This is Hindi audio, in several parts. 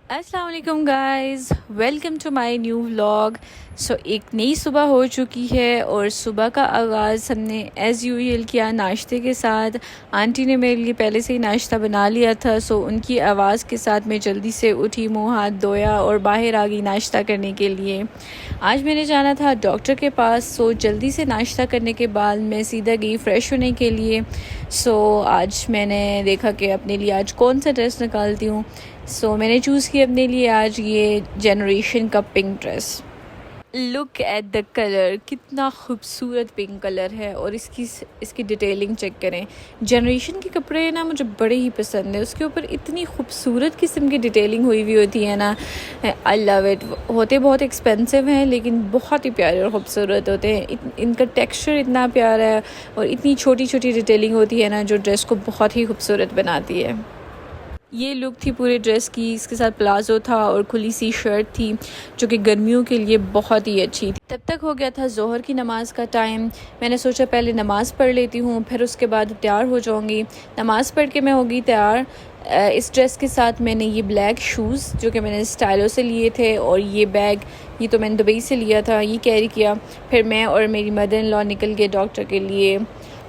अस्सलाम वालेकुम guys, welcome to my new vlog. एक नई सुबह हो चुकी है और सुबह का आगाज़ हमने एज़ यूजुअल किया नाश्ते के साथ। आंटी ने मेरे लिए पहले से ही नाश्ता बना लिया था, उनकी आवाज़ के साथ मैं जल्दी से उठी, मुंह हाथ धोया और बाहर आ गई नाश्ता करने के लिए। आज मैंने जाना था डॉक्टर के पास, जल्दी से नाश्ता करने के बाद मैं सीधा गई फ़्रेश होने के लिए। आज मैंने देखा कि अपने लिए आज कौन सा ड्रेस निकालती हूँ। मैंने चूज़ किया अपने लिए आज ये जनरेशन का pink dress. Look at the colour, कितना खूबसूरत पिंक कलर है और इसकी डिटेलिंग चेक करें। जनरेशन के कपड़े ना मुझे बड़े ही पसंद है, उसके ऊपर इतनी खूबसूरत किस्म की डिटेलिंग हुई हुई होती है ना, आई लव इट। होते बहुत एक्सपेंसिव हैं लेकिन बहुत ही प्यारे और ख़ूबसूरत होते हैं। इनका टेक्सचर इतना प्यारा है और इतनी छोटी छोटी डिटेलिंग होती है ना जो ड्रेस को बहुत ही खूबसूरत बनाती है। ये लुक थी पूरे ड्रेस की। इसके साथ प्लाजो था और खुली सी शर्ट थी जो कि गर्मियों के लिए बहुत ही अच्छी थी। तब तक हो गया था ज़ोहर की नमाज़ का टाइम। मैंने सोचा पहले नमाज़ पढ़ लेती हूँ, फिर उसके बाद तैयार हो जाऊँगी। नमाज़ पढ़ के मैं होगी तैयार। इस ड्रेस के साथ मैंने ये ब्लैक शूज़ जो कि मैंने स्टाइलो से लिए थे और ये बैग, ये तो मैंने दुबई से लिया था, ये कैरी किया। फिर मैं और मेरी मदर इन लॉ निकल गए डॉक्टर के लिए।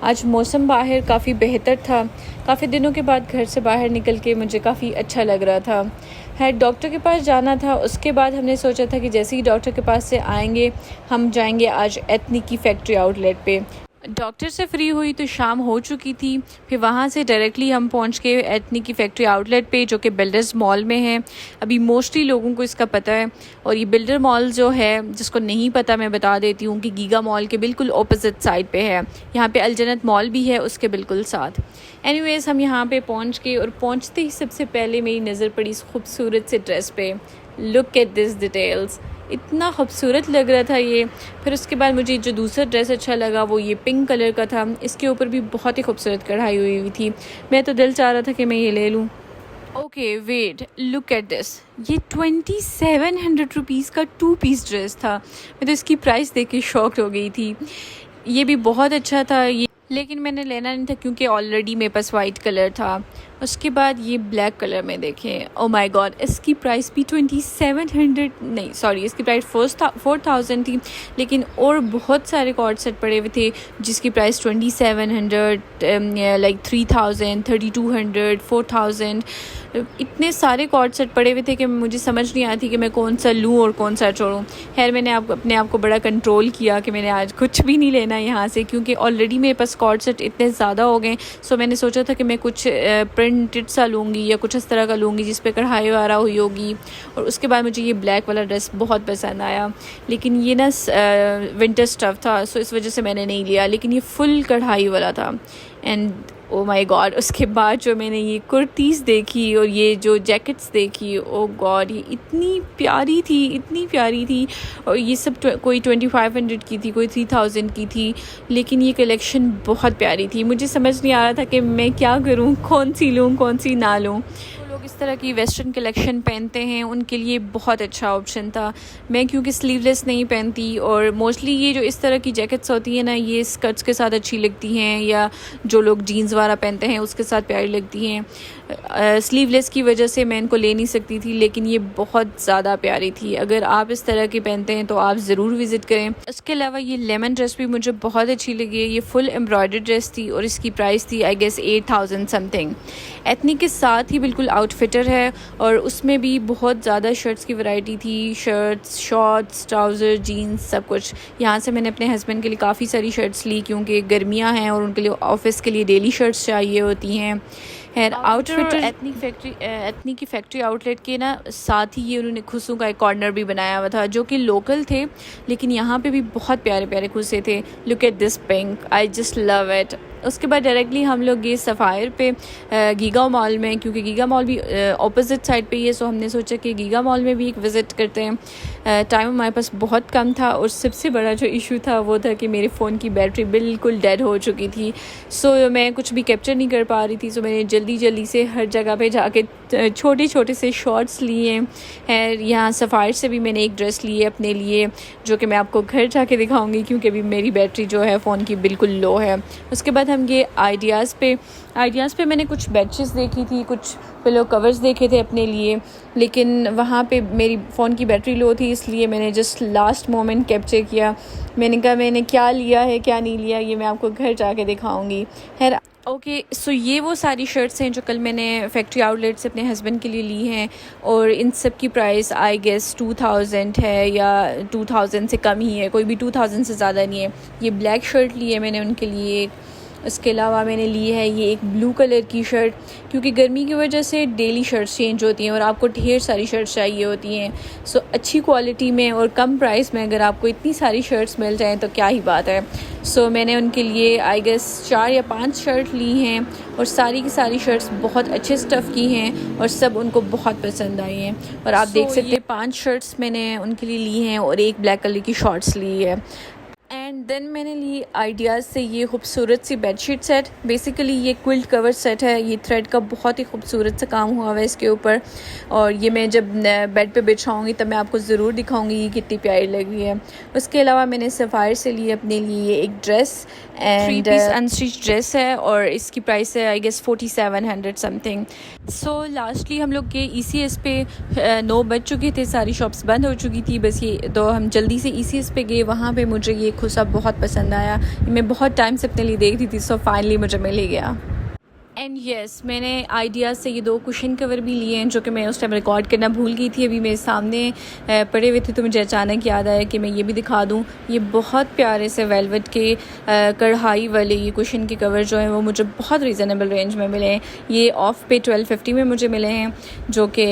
आज मौसम बाहर काफ़ी बेहतर था। काफ़ी दिनों के बाद घर से बाहर निकल के मुझे काफ़ी अच्छा लग रहा था। डॉक्टर के पास जाना था। उसके बाद हमने सोचा था कि जैसे ही डॉक्टर के पास से आएंगे हम जाएंगे आज एथनिक की फैक्ट्री आउटलेट पे। डॉक्टर से फ्री हुई तो शाम हो चुकी थी। फिर वहाँ से डायरेक्टली हम पहुँच गए एथनिक की फैक्ट्री आउटलेट पे जो कि बिल्डर्स मॉल में है। अभी मोस्टली लोगों को इसका पता है और ये बिल्डर मॉल जो है, जिसको नहीं पता मैं बता देती हूँ कि गीगा मॉल के बिल्कुल ऑपोजिट साइड पे है। यहाँ पे अलजन्नत मॉल भी है उसके बिल्कुल साथ। एनीवेज़ हम यहाँ पे पहुँच गए और पहुँचते ही सबसे पहले मेरी नज़र पड़ी इस खूबसूरत से ड्रेस पे। लुक एट दिस डिटेल्स, इतना खूबसूरत लग रहा था ये। फिर उसके बाद मुझे जो दूसरा ड्रेस अच्छा लगा वो ये पिंक कलर का था। इसके ऊपर भी बहुत ही खूबसूरत कढ़ाई हुई हुई थी। मैं तो दिल चाह रहा था कि मैं ये ले लूँ। Okay wait, look at this, ये 2700 रुपीज़ का 2 पीस ड्रेस था। मैं तो इसकी प्राइस देख के शॉक्ड हो गई थी। ये भी बहुत अच्छा था लेकिन मैंने लेना नहीं था क्योंकि ऑलरेडी मेरे पास वाइट कलर था। उसके बाद ये ब्लैक कलर में देखें, ओ माय गॉड, इसकी प्राइस भी 2700 नहीं सॉरी, इसकी प्राइस 4000 थी। लेकिन और बहुत सारे कॉर्ड सेट पड़े हुए थे जिसकी प्राइस 2700, लाइक 3000, 3200, 4000। इतने सारे कॉर्ड सेट पड़े हुए थे कि मुझे समझ नहीं आती कि मैं कौन सा लूँ और कौन सा छोड़ूँ। खैर मैंने अपने आप को बड़ा कंट्रोल किया कि मैंने आज कुछ भी नहीं लेना यहाँ से, क्योंकि ऑलरेडी मेरे पास कॉर्ड सेट इतने ज़्यादा हो गए। मैंने सोचा था कि मैं कुछ प्रिंटेड सा लूँगी या कुछ इस तरह का लूँगी जिस पे कढ़ाई वगैरह हुई होगी। और उसके बाद मुझे ये ब्लैक वाला ड्रेस बहुत पसंद आया, लेकिन ये ना विंटर स्टफ़ था, इस वजह से मैंने नहीं लिया। लेकिन ये फुल कढ़ाई वाला था एंड ओ माय गॉड, उसके बाद जो मैंने ये कुर्तीज़ देखी और ये जो जैकेट्स देखी, ओ गॉड, ये इतनी प्यारी थी, इतनी प्यारी थी। और ये सब कोई 2500 की थी, कोई 3000 की थी। लेकिन ये कलेक्शन बहुत प्यारी थी। मुझे समझ नहीं आ रहा था कि मैं क्या करूँ, कौन सी लूँ कौन सी ना लूँ। लोग इस तरह की वेस्टर्न कलेक्शन पहनते हैं, उनके लिए बहुत अच्छा ऑप्शन था। मैं क्योंकि स्लीवलेस नहीं पहनती और मोस्टली ये जो इस तरह की जैकेट्स होती हैं ना, ये स्कर्ट्स के साथ अच्छी लगती हैं या जो लोग जीन्स वगैरह पहनते हैं उसके साथ प्यारी लगती हैं। स्लीवलेस की वजह से मैं इनको ले नहीं सकती थी, लेकिन ये बहुत ज़्यादा प्यारी थी। अगर आप इस तरह की पहनते हैं तो आप ज़रूर विज़िट करें। इसके अलावा ये लेमन ड्रेस भी मुझे बहुत अच्छी लगी। ये फुल एम्ब्रॉयडर्ड ड्रेस थी और इसकी प्राइस थी आई गेस 8000 समथिंग। एथनिक के साथ ही बिल्कुल आउटफिटर है और उसमें भी बहुत ज़्यादा शर्ट्स की वैरायटी थी। शर्ट्स, शॉर्ट्स, ट्राउज़र, जीन्स, सब कुछ। यहाँ से मैंने अपने हस्बैंड के लिए काफ़ी सारी शर्ट्स ली क्योंकि गर्मियाँ हैं और उनके लिए ऑफिस के लिए डेली शर्ट्स चाहिए होती हैं। आउटफिटर एथनिक की फैक्ट्री आउटलेट के ना साथ ही ये उन्होंने खुसों का एक कॉर्नर भी बनाया हुआ था जो कि लोकल थे, लेकिन यहाँ पे भी बहुत प्यारे प्यारे खुसे थे। Look at this pink, I just love it. उसके बाद डायरेक्टली हम लोग गए सफ़ायर पे गीगा मॉल में, क्योंकि गीगा मॉल भी ऑपोजिट साइड पे ही है। हमने सोचा कि गीगा मॉल में भी एक विज़िट करते हैं। टाइम हमारे पास बहुत कम था और सबसे बड़ा जो इशू था वो था कि मेरे फ़ोन की बैटरी बिल्कुल डेड हो चुकी थी। मैं कुछ भी कैप्चर नहीं कर पा रही थी। मैंने जल्दी से हर जगह पे जाके छोटे छोटे से शॉर्ट्स लिए हैं। यहाँ सफ़ायर से भी मैंने एक ड्रेस ली है अपने लिए जो कि मैं आपको घर जाके दिखाऊंगी, क्योंकि अभी मेरी बैटरी जो है फ़ोन की बिल्कुल लो है। उसके बाद बाद हम गए आइडियाज़ पे मैंने कुछ बेडशीट्स देखी थी, कुछ पिलो कवर्स देखे थे अपने लिए, लेकिन वहाँ पे मेरी फ़ोन की बैटरी लो थी, इसलिए मैंने जस्ट लास्ट मोमेंट कैप्चर किया। मैंने कहा मैंने क्या लिया है क्या नहीं लिया ये मैं आपको घर जाके दिखाऊंगी। खैर ओके, सो ये वो सारी शर्ट्स हैं जो कल मैंने फैक्ट्री आउटलेट से अपने हस्बैंड के लिए ली हैं, और इन सब की प्राइस आई गेस 2000 है या 2000 से कम ही है, कोई भी 2000 से ज़्यादा नहीं है। ये ब्लैक शर्ट ली है मैंने उनके लिए। इसके अलावा मैंने ली है ये एक ब्लू कलर की शर्ट, क्योंकि गर्मी की वजह से डेली शर्ट्स चेंज होती हैं और आपको ढेर सारी शर्ट्स चाहिए होती हैं। सो अच्छी क्वालिटी में और कम प्राइस में अगर आपको इतनी सारी शर्ट्स मिल जाएं तो क्या ही बात है। सो मैंने उनके लिए आई गेस 4 या 5 शर्ट ली हैं, और सारी की सारी शर्ट्स बहुत अच्छे स्टफ़ की हैं और सब उनको बहुत पसंद आई हैं। और आप देख सकते हैं 5 शर्ट्स मैंने उनके लिए ली हैं और एक ब्लैक कलर की शॉर्ट्स ली है। एंड देन मैंने ली आइडियाज़ से ये खूबसूरत सी बेडशीट सेट। बेसिकली ये क्विल्ट कवर सेट है, ये थ्रेड का बहुत ही खूबसूरत सा काम हुआ हुआ है इसके ऊपर, और ये मैं जब बेड पे बिछाऊंगी तब मैं आपको ज़रूर दिखाऊंगी ये कितनी प्यारी लग रही है। उसके अलावा मैंने सफ़ायर से ली अपने लिए एक dress, and 3 piece unstitch dress है और इसकी प्राइस है I guess 4700 something. So lastly हम लोग के ECS पे 9 बज चुके थे, सारी शॉप्स बंद हो चुकी थी, बस ये तो हम जल्दी से ECS पे गए। वहाँ पे मुझे ये खुसा बहुत पसंद आया, मैं बहुत टाइम से अपने लिए देख रही थी, सो फाइनली मुझे मिल ही गया। एंड येस, मैंने आइडियाज़ से ये 2 कुशन कवर भी लिए हैं जो कि मैं उस टाइम रिकॉर्ड करना भूल गई थी। अभी मेरे सामने पड़े हुए थे तो मुझे अचानक याद आया कि मैं ये भी दिखा दूं। ये बहुत प्यारे से वेलवेट के कढ़ाई वाले ये कुशन के कवर जो हैं वो मुझे बहुत रीज़नेबल रेंज में मिले हैं। ये ऑफ पे 1250 में मुझे मिले हैं, जो कि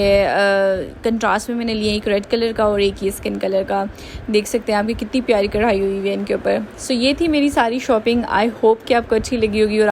कंट्रास्ट में मैंने लिए एक रेड कलर का और एक ये स्किन कलर का। देख सकते हैं आपकी कितनी प्यारी कढ़ाई हुई है इनके ऊपर। सो ये थी मेरी सारी शॉपिंग। आई होप कि आपको अच्छी लगी होगी। और